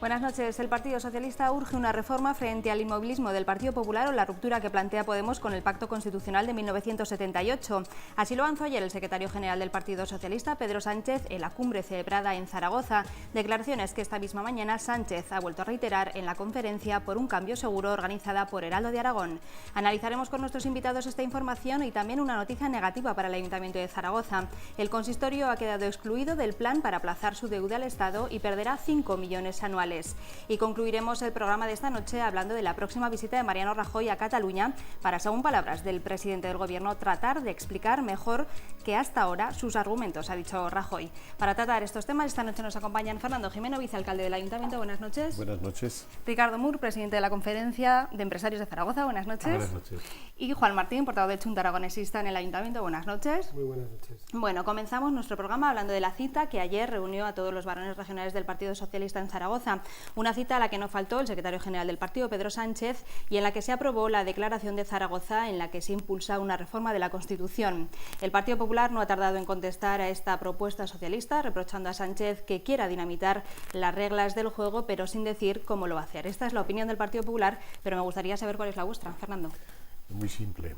Buenas noches. El Partido Socialista urge una reforma frente al inmovilismo del Partido Popular o la ruptura que plantea Podemos con el Pacto Constitucional de 1978. Así lo avanzó ayer el secretario general del Partido Socialista, Pedro Sánchez, en la cumbre celebrada en Zaragoza. Declaraciones que esta misma mañana Sánchez ha vuelto a reiterar en la conferencia por un cambio seguro organizada por Heraldo de Aragón. Analizaremos con nuestros invitados esta información y también una noticia negativa para el Ayuntamiento de Zaragoza. El consistorio ha quedado excluido del plan para aplazar su deuda al Estado y perderá 5 millones anuales. Y concluiremos el programa de esta noche hablando de la próxima visita de Mariano Rajoy a Cataluña para, según palabras del presidente del Gobierno, tratar de explicar mejor que hasta ahora sus argumentos, ha dicho Rajoy. Para tratar estos temas, esta noche nos acompañan Fernando Jimeno, vicealcalde del Ayuntamiento. Buenas noches. Buenas noches. Ricardo Mur, presidente de la Conferencia de Empresarios de Zaragoza. Buenas noches. Buenas noches. Y Juan Martín, portavoz de Chunta Aragonesista en el Ayuntamiento. Buenas noches. Muy buenas noches. Bueno, comenzamos nuestro programa hablando de la cita que ayer reunió a todos los varones regionales del Partido Socialista en Zaragoza. Una cita a la que no faltó el secretario general del partido, Pedro Sánchez, y en la que se aprobó la declaración de Zaragoza en la que se impulsa una reforma de la Constitución. El Partido Popular no ha tardado en contestar a esta propuesta socialista, reprochando a Sánchez que quiera dinamitar las reglas del juego, pero sin decir cómo lo va a hacer. Esta es la opinión del Partido Popular, pero me gustaría saber cuál es la vuestra, Fernando. Muy simple.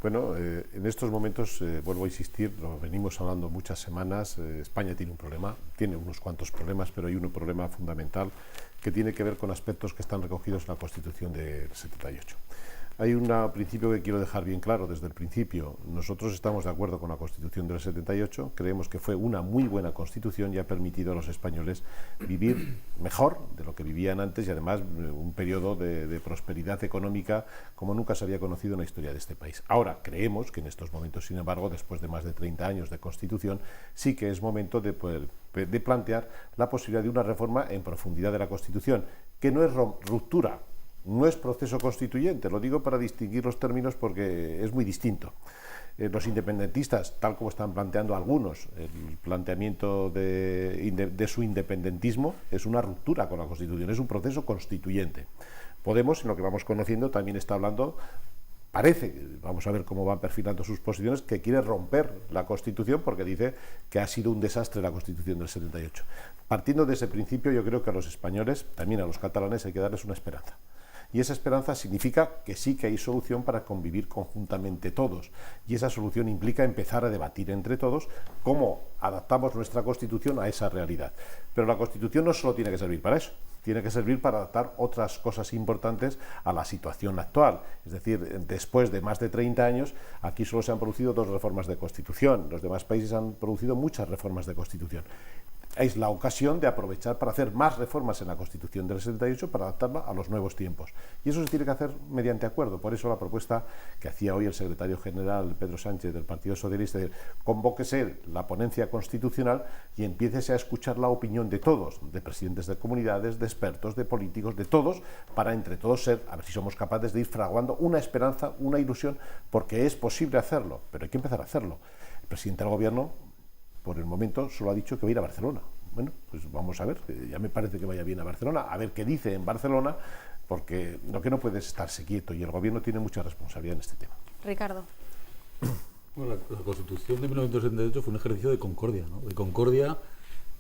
Bueno, en estos momentos, vuelvo a insistir, lo venimos hablando muchas semanas, España tiene un problema, tiene unos cuantos problemas, pero hay un problema fundamental que tiene que ver con aspectos que están recogidos en la Constitución del 78. Hay un principio que quiero dejar bien claro desde el principio. Nosotros estamos de acuerdo con la Constitución del 78, creemos que fue una muy buena Constitución y ha permitido a los españoles vivir mejor de lo que vivían antes y además un periodo de prosperidad económica como nunca se había conocido en la historia de este país. Ahora, creemos que en estos momentos, sin embargo, después de más de 30 años de Constitución, sí que es momento de plantear la posibilidad de una reforma en profundidad de la Constitución, que no es ruptura, no es proceso constituyente, lo digo para distinguir los términos porque es muy distinto. Los independentistas, tal como están planteando algunos, el planteamiento de su independentismo es una ruptura con la Constitución, es un proceso constituyente. Podemos, en lo que vamos conociendo, también está hablando, parece, vamos a ver cómo van perfilando sus posiciones, que quiere romper la Constitución porque dice que ha sido un desastre la Constitución del 78. Partiendo de ese principio, yo creo que a los españoles, también a los catalanes, hay que darles una esperanza. Y esa esperanza significa que sí que hay solución para convivir conjuntamente todos. Y esa solución implica empezar a debatir entre todos cómo adaptamos nuestra Constitución a esa realidad. Pero la Constitución no solo tiene que servir para eso, tiene que servir para adaptar otras cosas importantes a la situación actual. Es decir, después de más de 30 años, aquí solo se han producido 2 reformas de Constitución. Los demás países han producido muchas reformas de Constitución. Es la ocasión de aprovechar para hacer más reformas en la Constitución del 78 para adaptarla a los nuevos tiempos. Y eso se tiene que hacer mediante acuerdo. Por eso la propuesta que hacía hoy el secretario general Pedro Sánchez del Partido Socialista, de convóquese la ponencia constitucional y empiécese a escuchar la opinión de todos, de presidentes de comunidades, de expertos, de políticos, de todos, para entre todos a ver si somos capaces de ir fraguando una esperanza, una ilusión, porque es posible hacerlo, pero hay que empezar a hacerlo. El presidente del Gobierno, por el momento, solo ha dicho que va a ir a Barcelona. Bueno, pues vamos a ver, ya me parece que vaya bien a Barcelona, a ver qué dice en Barcelona, porque lo que no puede es estarse quieto y el Gobierno tiene mucha responsabilidad en este tema. Ricardo. Bueno, la Constitución de 1978 fue un ejercicio de concordia, ¿no? De concordia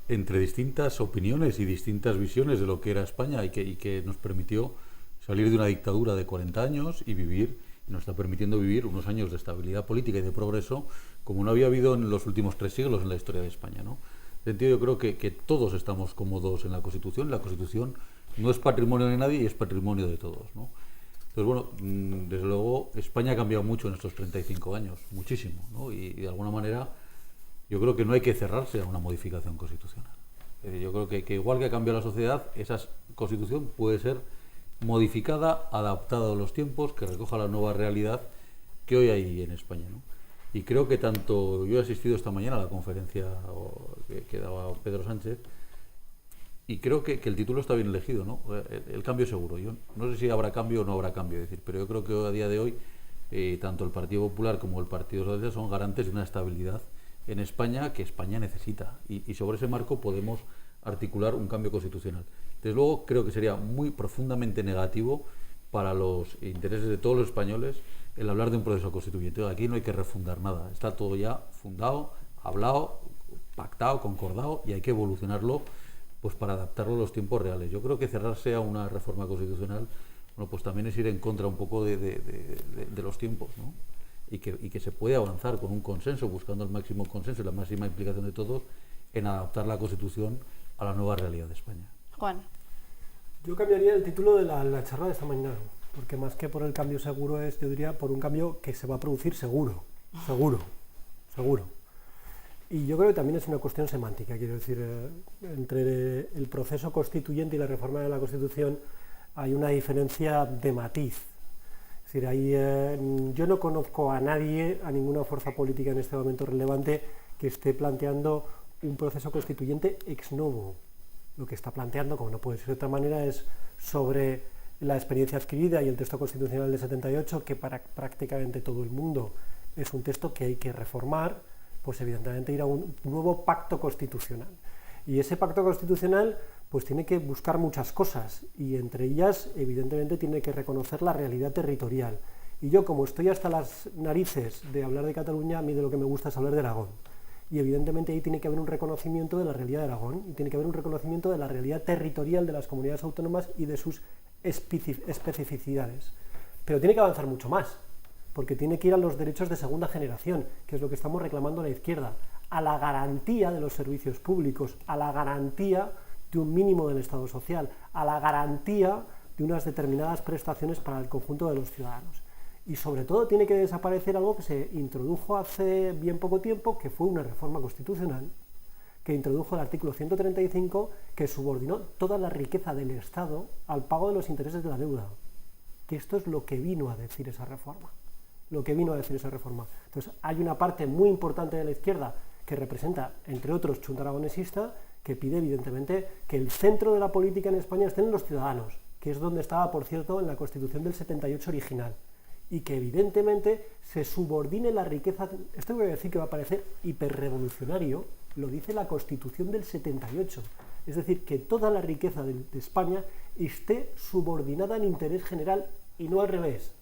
entre distintas opiniones y distintas visiones de lo que era España y que nos permitió salir de una dictadura de 40 años y nos está permitiendo vivir unos años de estabilidad política y de progreso como no había habido en los últimos 3 siglos en la historia de España, ¿no? En ese sentido, yo creo que todos estamos cómodos en la Constitución. La Constitución no es patrimonio de nadie y es patrimonio de todos, ¿no? Entonces, bueno, desde luego España ha cambiado mucho en estos 35 años, muchísimo, ¿no? Y de alguna manera yo creo que no hay que cerrarse a una modificación constitucional. Yo creo que igual que ha cambiado la sociedad, esa Constitución puede ser modificada, adaptada a los tiempos, que recoja la nueva realidad que hoy hay en España, ¿no? Y creo que tanto yo he asistido esta mañana a la conferencia que daba Pedro Sánchez y creo que el título está bien elegido, ¿no? El cambio seguro. Yo no sé si habrá cambio o no habrá cambio, pero yo creo que a día de hoy tanto el Partido Popular como el Partido Socialista son garantes de una estabilidad en España que España necesita y sobre ese marco podemos articular un cambio constitucional. Desde luego creo que sería muy profundamente negativo para los intereses de todos los españoles el hablar de un proceso constituyente. Aquí no hay que refundar nada, está todo ya fundado, hablado, pactado, concordado y hay que evolucionarlo pues para adaptarlo a los tiempos reales. Yo creo que cerrarse a una reforma constitucional, bueno, pues también es ir en contra un poco de los tiempos, ¿no? Y que se puede avanzar con un consenso, buscando el máximo consenso y la máxima implicación de todos en adaptar la Constitución a la nueva realidad de España. Juan. Yo cambiaría el título de la charla de esta mañana, porque más que por el cambio seguro es, yo diría, por un cambio que se va a producir seguro. Y yo creo que también es una cuestión semántica, quiero decir, entre el proceso constituyente y la reforma de la Constitución hay una diferencia de matiz. Es decir, yo no conozco a nadie, a ninguna fuerza política en este momento relevante, que esté planteando un proceso constituyente ex novo. Lo que está planteando, como no puede ser de otra manera, es sobre la experiencia adquirida y el texto constitucional del 78, que para prácticamente todo el mundo es un texto que hay que reformar, pues evidentemente ir a un nuevo pacto constitucional. Y ese pacto constitucional pues tiene que buscar muchas cosas, y entre ellas evidentemente tiene que reconocer la realidad territorial. Y yo, como estoy hasta las narices de hablar de Cataluña, a mí de lo que me gusta es hablar de Aragón. Y evidentemente ahí tiene que haber un reconocimiento de la realidad de Aragón, y tiene que haber un reconocimiento de la realidad territorial de las comunidades autónomas y de sus especificidades. Pero tiene que avanzar mucho más, porque tiene que ir a los derechos de segunda generación, que es lo que estamos reclamando a la izquierda, a la garantía de los servicios públicos, a la garantía de un mínimo del Estado social, a la garantía de unas determinadas prestaciones para el conjunto de los ciudadanos. Y sobre todo tiene que desaparecer algo que se introdujo hace bien poco tiempo, que fue una reforma constitucional, que introdujo el artículo 135, que subordinó toda la riqueza del Estado al pago de los intereses de la deuda. Que esto es lo que vino a decir esa reforma. Entonces, hay una parte muy importante de la izquierda que representa, entre otros, Chunta Aragonesista, que pide, evidentemente, que el centro de la política en España esté en los ciudadanos, que es donde estaba, por cierto, en la Constitución del 78 original. Y que evidentemente se subordine la riqueza. Esto voy a decir que va a parecer hiperrevolucionario, lo dice la Constitución del 78. Es decir, que toda la riqueza de España esté subordinada al interés general y no al revés.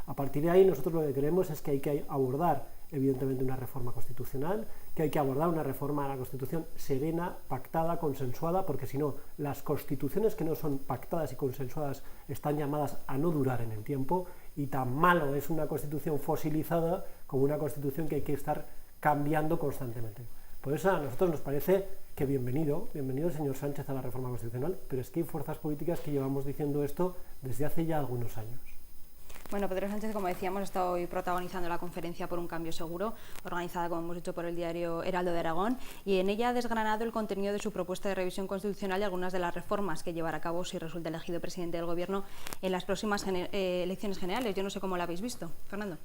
A partir de ahí nosotros lo que creemos es que hay que abordar evidentemente una reforma constitucional, que hay que abordar una reforma de la Constitución serena, pactada, consensuada, porque si no, las constituciones que no son pactadas y consensuadas están llamadas a no durar en el tiempo, y tan malo es una constitución fosilizada como una constitución que hay que estar cambiando constantemente. Por eso a nosotros nos parece que bienvenido el señor Sánchez a la reforma constitucional, pero es que hay fuerzas políticas que llevamos diciendo esto desde hace ya algunos años. Bueno, Pedro Sánchez, como decíamos, está hoy protagonizando la conferencia por un cambio seguro, organizada, como hemos dicho, por el diario Heraldo de Aragón, y en ella ha desgranado el contenido de su propuesta de revisión constitucional y algunas de las reformas que llevará a cabo si resulta elegido presidente del Gobierno en las próximas elecciones generales. Yo no sé cómo la habéis visto. Fernando.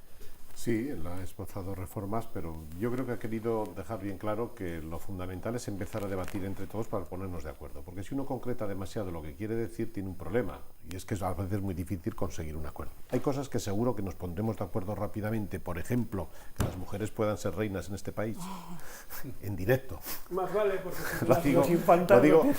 Sí, él ha esbozado reformas, pero yo creo que ha querido dejar bien claro que lo fundamental es empezar a debatir entre todos para ponernos de acuerdo, porque si uno concreta demasiado lo que quiere decir, tiene un problema, y es que a veces es muy difícil conseguir un acuerdo. Hay cosas que seguro que nos pondremos de acuerdo rápidamente, por ejemplo, que las mujeres puedan ser reinas en este país, en directo. Más vale, porque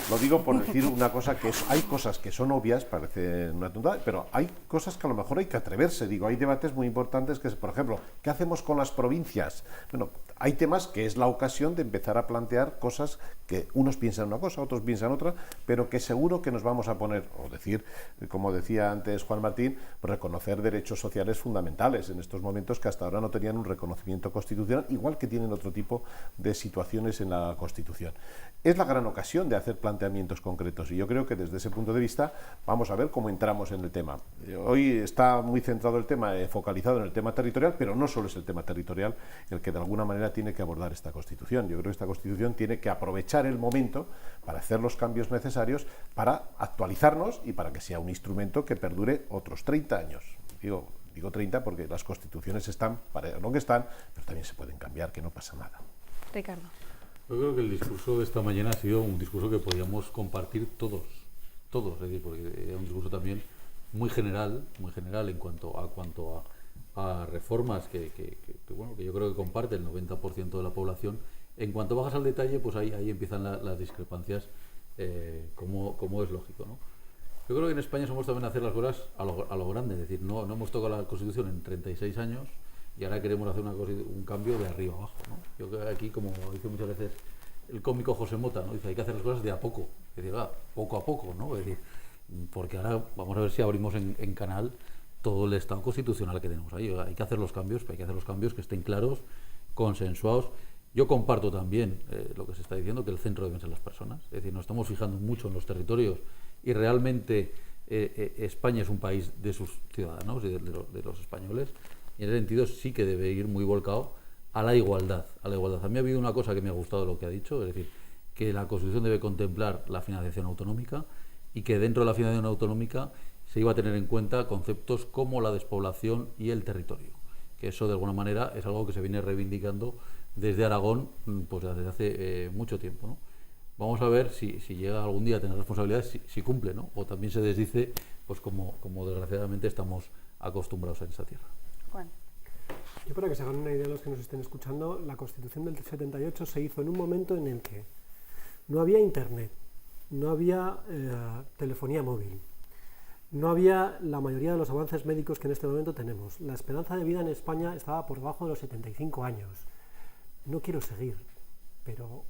lo digo por decir una cosa que es, hay cosas que son obvias, parece una tontería, pero hay cosas que a lo mejor hay que atreverse. Digo, hay debates muy importantes que, por ejemplo, ¿qué hacemos con las provincias? Bueno, hay temas que es la ocasión de empezar a plantear cosas que unos piensan una cosa, otros piensan otra, pero que seguro que nos vamos a poner, o decir, como decía antes Juan Martín, reconocer derechos sociales fundamentales en estos momentos que hasta ahora no tenían un reconocimiento constitucional, igual que tienen otro tipo de situaciones en la Constitución. Es la gran ocasión de hacer planteamientos concretos, y yo creo que desde ese punto de vista vamos a ver cómo entramos en el tema. Hoy está muy centrado el tema, focalizado en el tema territorial, pero no solo es el tema territorial el que de alguna manera tiene que abordar esta Constitución. Yo creo que esta Constitución tiene que aprovechar el momento para hacer los cambios necesarios para actualizarnos y para que sea un instrumento que perdure otros 30 años. Digo 30 porque las constituciones están para lo que están, pero también se pueden cambiar, que no pasa nada. Ricardo. Yo creo que el discurso de esta mañana ha sido un discurso que podíamos compartir todos, es decir, porque era un discurso también muy general en cuanto a reformas que yo creo que comparte el 90% de la población. En cuanto bajas al detalle, pues ahí empiezan las discrepancias, como es lógico, ¿no? Yo creo que en España somos también hacer las cosas a lo grande, es decir, no hemos tocado la Constitución en 36 años y ahora queremos hacer un cambio de arriba abajo, ¿no? Yo creo que aquí, como dice muchas veces el cómico José Mota, ¿no? Dice, hay que hacer las cosas de a poco. Es decir, poco a poco, ¿no? Es decir, porque ahora vamos a ver si abrimos en canal todo el estado constitucional que tenemos ahí. Hay que hacer los cambios, pero hay que hacer los cambios que estén claros, consensuados. Yo comparto también lo que se está diciendo, que el centro deben ser las personas. Es decir, nos estamos fijando mucho en los territorios y realmente España es un país de sus ciudadanos y de los españoles. Y en ese sentido sí que debe ir muy volcado a la igualdad. A mí ha habido una cosa que me ha gustado de lo que ha dicho, es decir, que la Constitución debe contemplar la financiación autonómica y que dentro de la financiación autonómica se iba a tener en cuenta conceptos como la despoblación y el territorio, que eso de alguna manera es algo que se viene reivindicando desde Aragón pues desde hace mucho tiempo, ¿no? Vamos a ver si llega algún día a tener responsabilidades, si cumple, ¿no? O también se desdice, pues como desgraciadamente estamos acostumbrados en esta tierra. Juan. Yo, para que se hagan una idea los que nos estén escuchando, la Constitución del 78 se hizo en un momento en el que no había internet, no había telefonía móvil, no había la mayoría de los avances médicos que en este momento tenemos. La esperanza de vida en España estaba por debajo de los 75 años. No quiero seguir, pero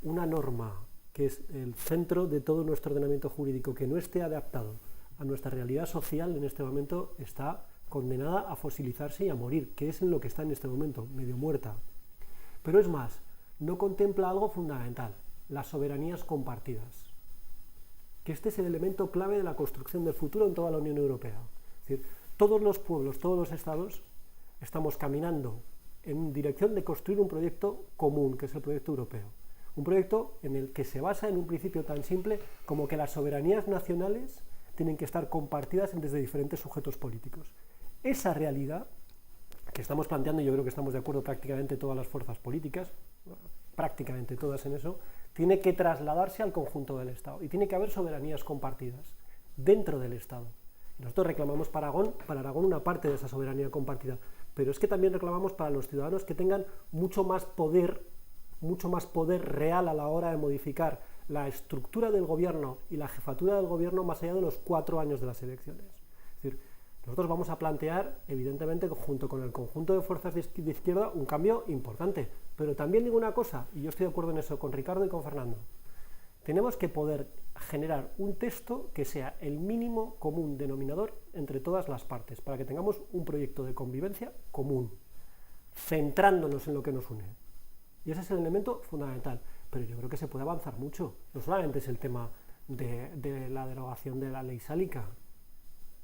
una norma que es el centro de todo nuestro ordenamiento jurídico, que no esté adaptado a nuestra realidad social en este momento, está condenada a fosilizarse y a morir, que es en lo que está en este momento, medio muerta. Pero es más, no contempla algo fundamental, las soberanías compartidas, que este es el elemento clave de la construcción del futuro en toda la Unión Europea. Es decir, todos los pueblos, todos los estados, estamos caminando en dirección de construir un proyecto común, que es el proyecto europeo. Un proyecto en el que se basa en un principio tan simple como que las soberanías nacionales tienen que estar compartidas desde diferentes sujetos políticos. Esa realidad que estamos planteando, y yo creo que estamos de acuerdo prácticamente todas las fuerzas políticas, prácticamente todas en eso, tiene que trasladarse al conjunto del Estado y tiene que haber soberanías compartidas dentro del Estado. Nosotros reclamamos para Aragón una parte de esa soberanía compartida, pero es que también reclamamos para los ciudadanos que tengan mucho más poder real a la hora de modificar la estructura del gobierno y la jefatura del gobierno más allá de los 4 años de las elecciones. Es decir, nosotros vamos a plantear, evidentemente, junto con el conjunto de fuerzas de izquierda, un cambio importante. Pero también digo una cosa, y yo estoy de acuerdo en eso con Ricardo y con Fernando. Tenemos que poder generar un texto que sea el mínimo común denominador entre todas las partes, para que tengamos un proyecto de convivencia común, centrándonos en lo que nos une. Y ese es el elemento fundamental. Pero yo creo que se puede avanzar mucho. No solamente es el tema de la derogación de la ley sálica.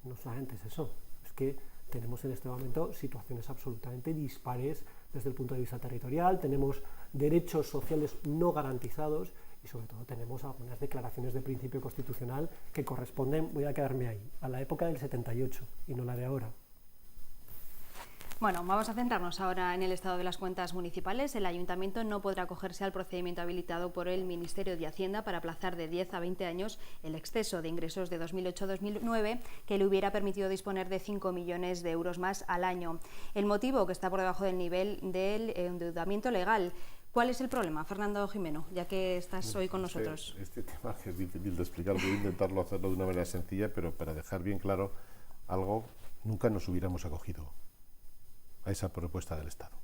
No solamente es eso, es que tenemos en este momento situaciones absolutamente dispares desde el punto de vista territorial, tenemos derechos sociales no garantizados y sobre todo tenemos algunas declaraciones de principio constitucional que corresponden, voy a quedarme ahí, a la época del 78 y no la de ahora. Bueno, vamos a centrarnos ahora en el estado de las cuentas municipales. El Ayuntamiento no podrá acogerse al procedimiento habilitado por el Ministerio de Hacienda para aplazar de 10 a 20 años el exceso de ingresos de 2008-2009 que le hubiera permitido disponer de 5 millones de euros más al año. El motivo, que está por debajo del nivel del endeudamiento legal. ¿Cuál es el problema, Fernando Jimeno, ya que estás hoy con nosotros? Este tema que es difícil de explicar, voy a intentarlo hacerlo de una manera sencilla, pero para dejar bien claro algo, nunca nos hubiéramos acogido a esa propuesta del Estado.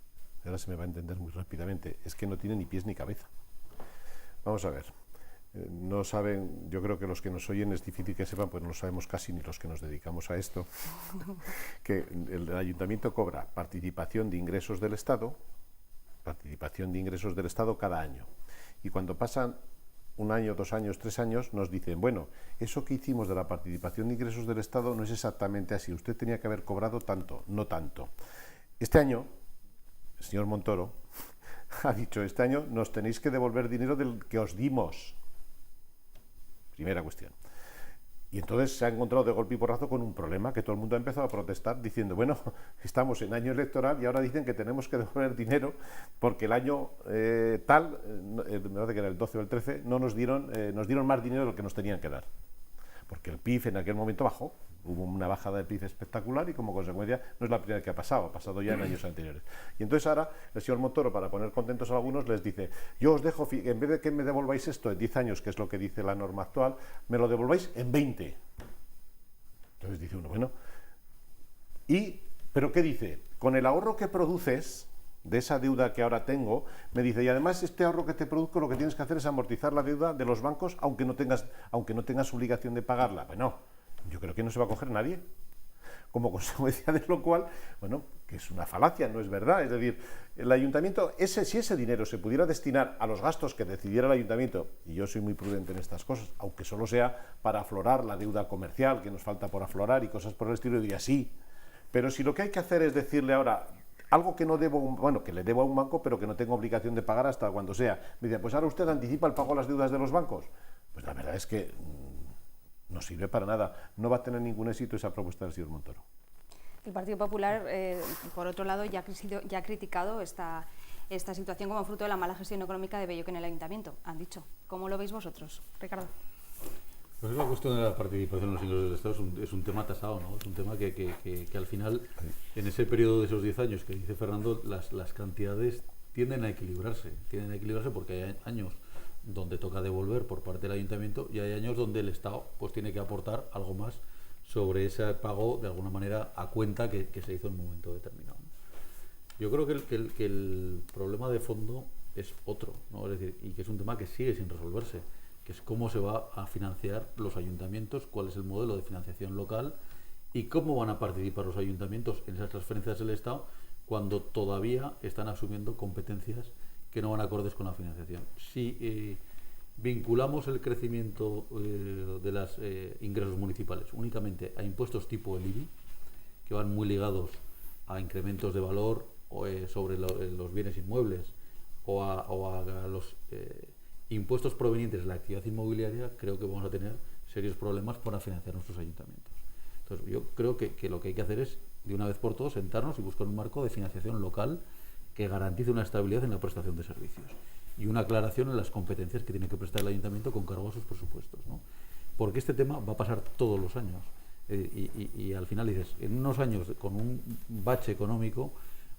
Ahora se me va a entender muy rápidamente. Es que no tiene ni pies ni cabeza. Vamos a ver. No saben, yo creo que los que nos oyen es difícil que sepan, pues no lo sabemos casi ni los que nos dedicamos a esto, que el Ayuntamiento cobra participación de ingresos del Estado cada año. Y cuando pasan 1 año, 2 años, 3 años, nos dicen, bueno, eso que hicimos de la participación de ingresos del Estado no es exactamente así. Usted tenía que haber cobrado tanto, no tanto. Este año, el señor Montoro ha dicho, este año nos tenéis que devolver dinero del que os dimos. Primera cuestión. Y entonces se ha encontrado de golpe y porrazo con un problema, que todo el mundo ha empezado a protestar diciendo, bueno, estamos en año electoral y ahora dicen que tenemos que devolver dinero porque el año me parece que era el 12 o el 13, nos dieron más dinero de lo que nos tenían que dar. Porque el PIB en aquel momento bajó, hubo una bajada del PIB espectacular y como consecuencia no es la primera que ha pasado ya en años anteriores. Y entonces ahora el señor Montoro, para poner contentos a algunos, les dice, yo os dejo, en vez de que me devolváis esto en 10 años, que es lo que dice la norma actual, me lo devolváis en 20. Entonces dice uno, bueno, ¿pero qué dice? Con el ahorro que produces, de esa deuda que ahora tengo, me dice, y además este ahorro que te produzco lo que tienes que hacer es amortizar la deuda de los bancos aunque no tengas obligación de pagarla. Bueno, yo creo que no se va a coger nadie. Como consecuencia de lo cual, bueno, que es una falacia, no es verdad. Es decir, el ayuntamiento, si ese dinero se pudiera destinar a los gastos que decidiera el ayuntamiento, y yo soy muy prudente en estas cosas, aunque solo sea para aflorar la deuda comercial que nos falta por aflorar y cosas por el estilo, diría sí. Pero si lo que hay que hacer es decirle ahora algo que no debo, bueno, que le debo a un banco, pero que no tengo obligación de pagar hasta cuando sea, me dice, pues ahora usted anticipa el pago de las deudas de los bancos. Pues la verdad es que no sirve para nada. No va a tener ningún éxito esa propuesta del señor Montoro. El Partido Popular, por otro lado, ya ha criticado esta situación como fruto de la mala gestión económica de Belloque en el Ayuntamiento. Han dicho. ¿Cómo lo veis vosotros, Ricardo? Pues la cuestión de la participación en los ingresos del Estado es un tema tasado, ¿no? Es un tema que al final, en ese periodo de esos 10 años que dice Fernando, las cantidades tienden a equilibrarse porque hay años donde toca devolver por parte del Ayuntamiento y hay años donde el Estado pues tiene que aportar algo más sobre ese pago de alguna manera a cuenta que se hizo en un momento determinado. Yo creo que el problema de fondo es otro, ¿no? Es decir, y que es un tema que sigue sin resolverse, que es cómo se va a financiar los ayuntamientos, cuál es el modelo de financiación local y cómo van a participar los ayuntamientos en esas transferencias del Estado cuando todavía están asumiendo competencias que no van acordes con la financiación. Si vinculamos el crecimiento de los ingresos municipales únicamente a impuestos tipo el IBI, que van muy ligados a incrementos de valor sobre los bienes inmuebles o a los impuestos provenientes de la actividad inmobiliaria, creo que vamos a tener serios problemas para financiar nuestros ayuntamientos. Entonces, yo creo que lo que hay que hacer es, de una vez por todas, sentarnos y buscar un marco de financiación local que garantice una estabilidad en la prestación de servicios y una aclaración en las competencias que tiene que prestar el ayuntamiento con cargo a sus presupuestos, ¿no? Porque este tema va a pasar todos los años y al final dices, en unos años con un bache económico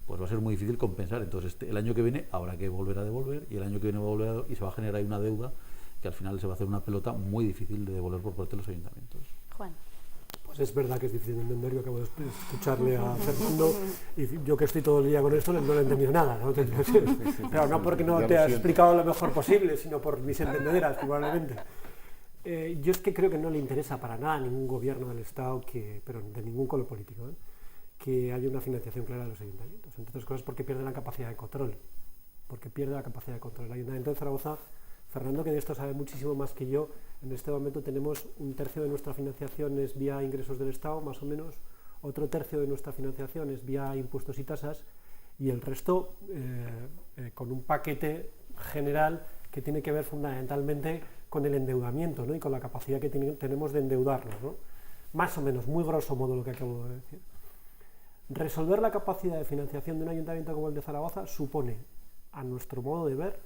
pues va a ser muy difícil compensar. Entonces el año que viene habrá que volver a devolver y el año que viene va a volver y se va a generar ahí una deuda que al final se va a hacer una pelota muy difícil de devolver por parte de los ayuntamientos. Juan. Pues es verdad que es difícil de entender. Yo acabo de escucharle a Fernando y yo que estoy todo el día con esto no le he entendido nada, ¿no? Pero no porque no te has explicado lo mejor posible, sino por mis entendederas probablemente. Yo es que creo que no le interesa para nada a ningún gobierno del Estado, pero de ningún color político, que haya una financiación clara de los ayuntamientos. Entre otras cosas porque pierde la capacidad de control. El Ayuntamiento de Zaragoza, Fernando, que de esto sabe muchísimo más que yo, en este momento tenemos un tercio de nuestra financiación es vía ingresos del Estado, más o menos, otro tercio de nuestra financiación es vía impuestos y tasas, y el resto con un paquete general que tiene que ver fundamentalmente con el endeudamiento, ¿no? Y con la capacidad que tenemos de endeudarnos, ¿no? Más o menos, muy grosso modo lo que acabo de decir. Resolver la capacidad de financiación de un ayuntamiento como el de Zaragoza supone, a nuestro modo de ver,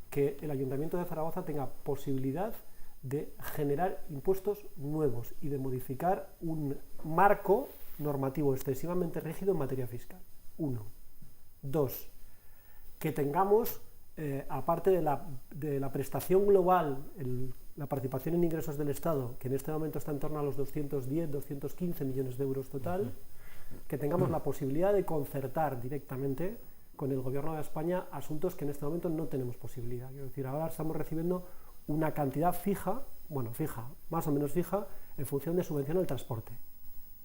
que el Ayuntamiento de Zaragoza tenga posibilidad de generar impuestos nuevos y de modificar un marco normativo excesivamente rígido en materia fiscal. 1. 2. Que tengamos, aparte de la prestación global, la participación en ingresos del Estado, que en este momento está en torno a los 210, 215 millones de euros total, que tengamos la posibilidad de concertar directamente con el Gobierno de España asuntos que en este momento no tenemos posibilidad. Quiero decir, ahora estamos recibiendo una cantidad fija, más o menos fija, en función de subvención al transporte.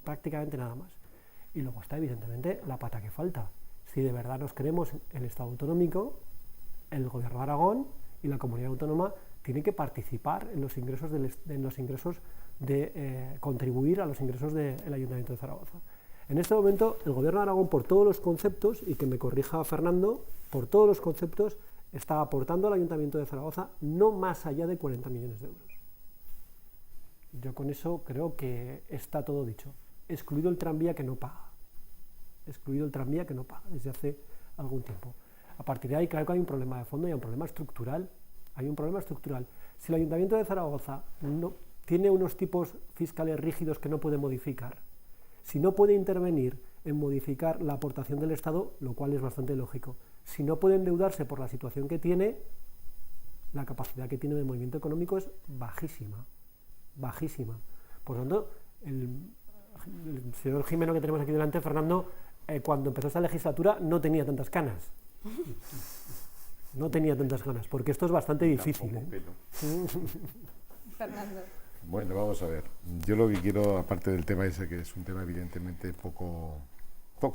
Prácticamente nada más. Y luego está, evidentemente, la pata que falta. Si de verdad nos queremos el Estado autonómico, el Gobierno de Aragón y la comunidad autónoma tienen que participar en los ingresos de contribuir a los ingresos del Ayuntamiento de Zaragoza. En este momento, el Gobierno de Aragón, por todos los conceptos, y que me corrija Fernando, por todos los conceptos, está aportando al Ayuntamiento de Zaragoza no más allá de 40 millones de euros. Yo con eso creo que está todo dicho. Excluido el tranvía que no paga. Desde hace algún tiempo. A partir de ahí, claro que hay un problema de fondo y hay un problema estructural. Si el Ayuntamiento de Zaragoza no tiene unos tipos fiscales rígidos que no puede modificar, si no puede intervenir en modificar la aportación del Estado, lo cual es bastante lógico, si no puede endeudarse por la situación que tiene, la capacidad que tiene de movimiento económico es bajísima. Por lo tanto, el señor Jimeno que tenemos aquí delante, Fernando, cuando empezó esta legislatura no tenía tantas canas. No tenía tantas ganas, porque esto es bastante difícil. Fernando. Bueno, vamos a ver. Yo lo que quiero, aparte del tema ese, que es un tema evidentemente poco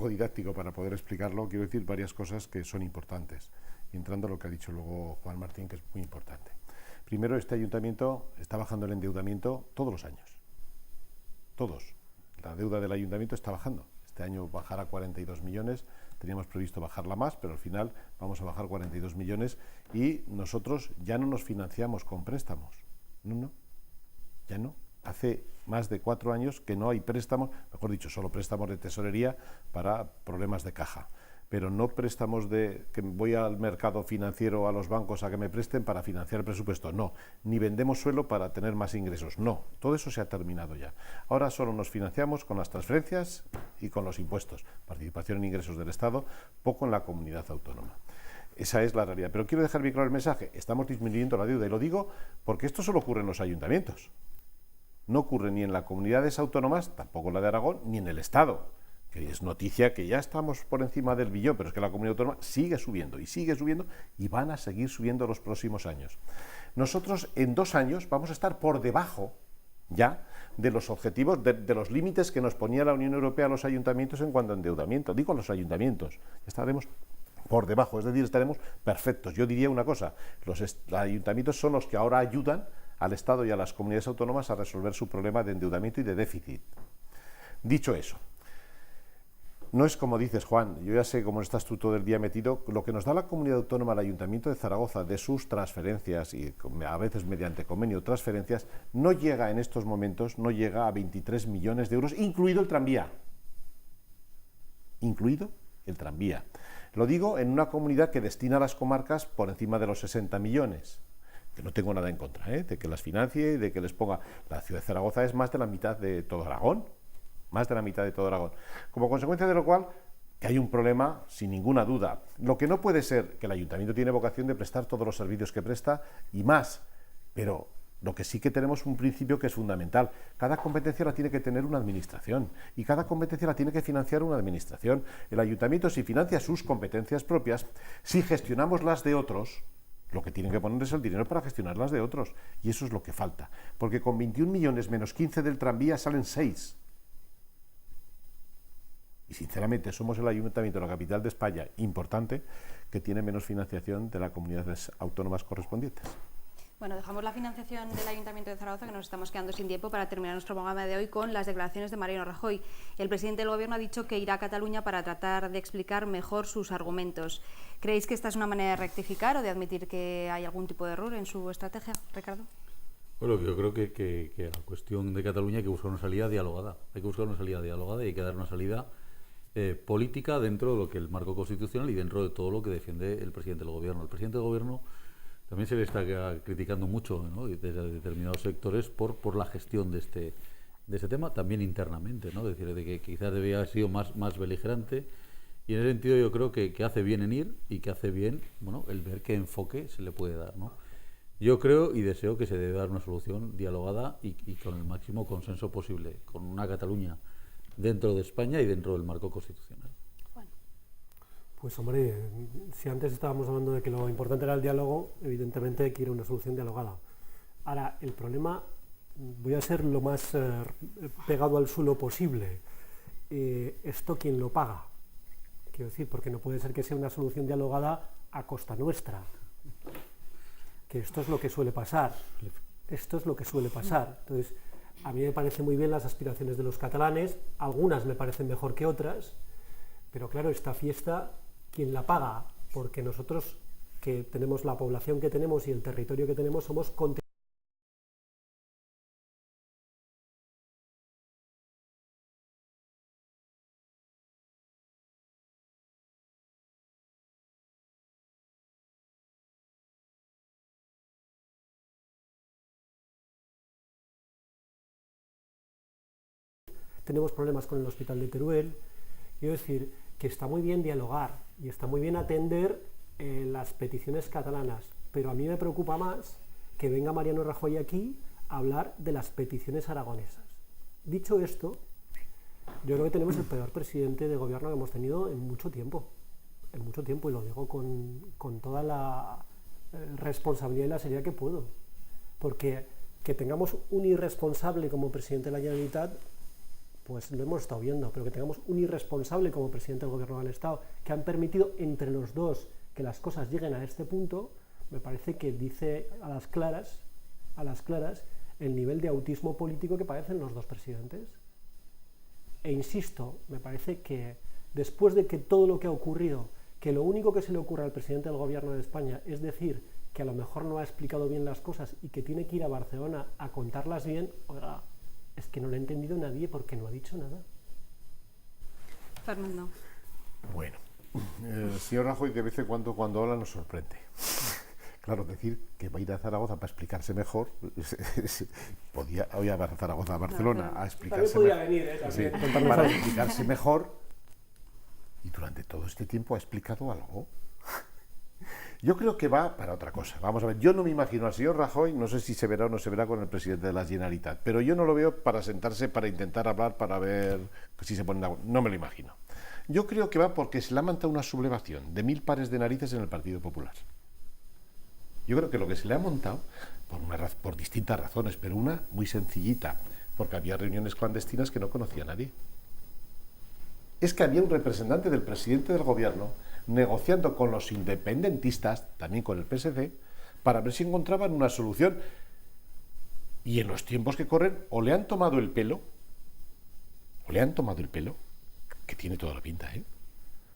didáctico para poder explicarlo, quiero decir varias cosas que son importantes. Y entrando a lo que ha dicho luego Juan Martín, que es muy importante. Primero, este ayuntamiento está bajando el endeudamiento todos los años. Todos. La deuda del ayuntamiento está bajando. Este año bajará 42 millones. Teníamos previsto bajarla más, pero al final vamos a bajar 42 millones y nosotros ya no nos financiamos con préstamos. No, ya no. Hace más de 4 años que no hay préstamos, mejor dicho, solo préstamos de tesorería para problemas de caja, pero no préstamos de que voy al mercado financiero, a los bancos a que me presten para financiar el presupuesto, no, ni vendemos suelo para tener más ingresos, no, todo eso se ha terminado ya. Ahora solo nos financiamos con las transferencias y con los impuestos, participación en ingresos del Estado, poco en la comunidad autónoma. Esa es la realidad, pero quiero dejar bien claro el mensaje, estamos disminuyendo la deuda y lo digo porque esto solo ocurre en los ayuntamientos. No ocurre ni en las comunidades autónomas, tampoco la de Aragón, ni en el Estado, que es noticia que ya estamos por encima del billón, pero es que la comunidad autónoma sigue subiendo y van a seguir subiendo los próximos años. Nosotros en 2 años vamos a estar por debajo ya de los objetivos, de los límites que nos ponía la Unión Europea a los ayuntamientos en cuanto a endeudamiento. Digo a los ayuntamientos, estaremos por debajo, es decir, estaremos perfectos. Yo diría una cosa, los ayuntamientos son los que ahora ayudan al Estado y a las comunidades autónomas a resolver su problema de endeudamiento y de déficit. Dicho eso, no es como dices, Juan, yo ya sé cómo estás tú todo el día metido, lo que nos da la comunidad autónoma al Ayuntamiento de Zaragoza de sus transferencias, y a veces mediante convenio transferencias, no llega en estos momentos, no llega a 23 millones de euros, incluido el tranvía. Incluido el tranvía. Lo digo en una comunidad que destina a las comarcas por encima de los 60 millones. Que no tengo nada en contra, de que las financie y de que les ponga. La ciudad de Zaragoza es más de la mitad de todo Aragón, más de la mitad de todo Aragón. Como consecuencia de lo cual, que hay un problema, sin ninguna duda. Lo que no puede ser, que el ayuntamiento tiene vocación de prestar todos los servicios que presta y más, pero lo que sí que tenemos un principio que es fundamental. Cada competencia la tiene que tener una administración y cada competencia la tiene que financiar una administración. El ayuntamiento, si financia sus competencias propias, si gestionamos las de otros, lo que tienen que poner es el dinero para gestionar las de otros. Y eso es lo que falta. Porque con 21 millones menos 15 del tranvía salen 6. Y sinceramente somos el ayuntamiento de la capital de España, importante, que tiene menos financiación de las comunidades autónomas correspondientes. Bueno, dejamos la financiación del Ayuntamiento de Zaragoza, que nos estamos quedando sin tiempo, para terminar nuestro programa de hoy con las declaraciones de Mariano Rajoy. El presidente del Gobierno ha dicho que irá a Cataluña para tratar de explicar mejor sus argumentos. ¿Creéis que esta es una manera de rectificar o de admitir que hay algún tipo de error en su estrategia, Ricardo? Bueno, yo creo que la cuestión de Cataluña hay que buscar una salida dialogada. Hay que buscar una salida dialogada y hay que dar una salida política dentro de lo que el marco constitucional y dentro de todo lo que defiende el presidente del Gobierno. El presidente del Gobierno también se le está criticando mucho, ¿no?, desde determinados sectores por la gestión de este tema, también internamente, ¿no? Es decir, de que quizás debía haber sido más beligerante, y en ese sentido yo creo que hace bien en ir y que hace bien, bueno, el ver qué enfoque se le puede dar, ¿no? Yo creo y deseo que se debe dar una solución dialogada y con el máximo consenso posible, con una Cataluña dentro de España y dentro del marco constitucional. Pues hombre, si antes estábamos hablando de que lo importante era el diálogo, evidentemente quiere una solución dialogada. Ahora, el problema, voy a ser lo más pegado al suelo posible. ¿Esto quién lo paga? Quiero decir, porque no puede ser que sea una solución dialogada a costa nuestra. Que esto es lo que suele pasar. Esto es lo que suele pasar. Entonces, a mí me parecen muy bien las aspiraciones de los catalanes, algunas me parecen mejor que otras, pero claro, esta fiesta, ¿quién la paga? Porque nosotros, que tenemos la población que tenemos y el territorio que tenemos, somos tenemos problemas con el hospital de Teruel. Quiero decir que está muy bien dialogar y está muy bien atender las peticiones catalanas, pero a mí me preocupa más que venga Mariano Rajoy aquí a hablar de las peticiones aragonesas. Dicho esto, yo creo que tenemos el peor presidente de gobierno que hemos tenido en mucho tiempo. en mucho tiempo, y lo digo con toda la responsabilidad y la seriedad que puedo, porque que tengamos un irresponsable como presidente de la Generalitat, pues lo hemos estado viendo, pero que tengamos un irresponsable como presidente del Gobierno del Estado, que han permitido entre los dos que las cosas lleguen a este punto, me parece que dice a las claras el nivel de autismo político que padecen los dos presidentes. E insisto, me parece que después de que todo lo que ha ocurrido, que lo único que se le ocurre al presidente del Gobierno de España es decir que a lo mejor no ha explicado bien las cosas y que tiene que ir a Barcelona a contarlas bien, oiga, es que no lo ha entendido nadie porque no ha dicho nada. Fernando. Bueno, el señor Rajoy de vez en cuando habla nos sorprende. Claro, decir que va a ir a Zaragoza para explicarse mejor, hoy a Zaragoza, a Barcelona, a explicarse mejor, para explicarse mejor, y durante todo este tiempo ha explicado algo. Yo creo que va para otra cosa. Vamos a ver, yo no me imagino al señor Rajoy, no sé si se verá o no se verá con el presidente de la Generalitat, pero yo no lo veo para sentarse, para intentar hablar, para ver si se ponen de acuerdo. No me lo imagino. Yo creo que va porque se le ha montado una sublevación de 1000 pares de narices en el Partido Popular. Yo creo que lo que se le ha montado, por distintas razones, pero una muy sencillita, porque había reuniones clandestinas que no conocía nadie. Es que había un representante del presidente del gobierno negociando con los independentistas, también con el PSC, para ver si encontraban una solución. Y en los tiempos que corren, o le han tomado el pelo, que tiene toda la pinta,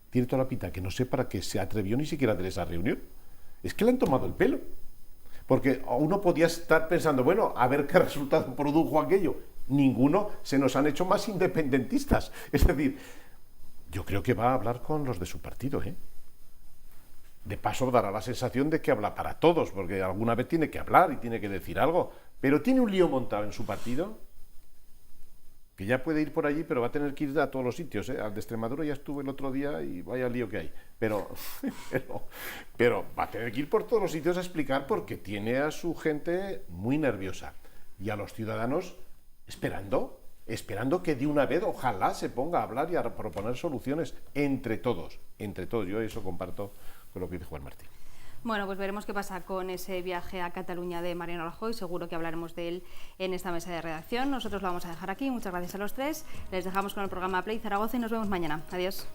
tiene toda la pinta, que no sé para qué se atrevió ni siquiera a hacer esa reunión. Es que le han tomado el pelo. Porque uno podía estar pensando, bueno, a ver qué resultado produjo aquello. Ninguno, se nos han hecho más independentistas. Es decir, yo creo que va a hablar con los de su partido, De paso dará la sensación de que habla para todos, porque alguna vez tiene que hablar y tiene que decir algo. Pero tiene un lío montado en su partido, que ya puede ir por allí, pero va a tener que ir a todos los sitios. Al de Extremadura ya estuve el otro día y vaya lío que hay. Pero va a tener que ir por todos los sitios a explicar, porque tiene a su gente muy nerviosa y a los ciudadanos esperando que de una vez ojalá se ponga a hablar y a proponer soluciones entre todos. Yo eso comparto con lo que dice Juan Martín. Bueno, pues veremos qué pasa con ese viaje a Cataluña de Mariano Rajoy. Seguro que hablaremos de él en esta mesa de redacción. Nosotros lo vamos a dejar aquí. Muchas gracias a los tres. Les dejamos con el programa Play Zaragoza y nos vemos mañana. Adiós.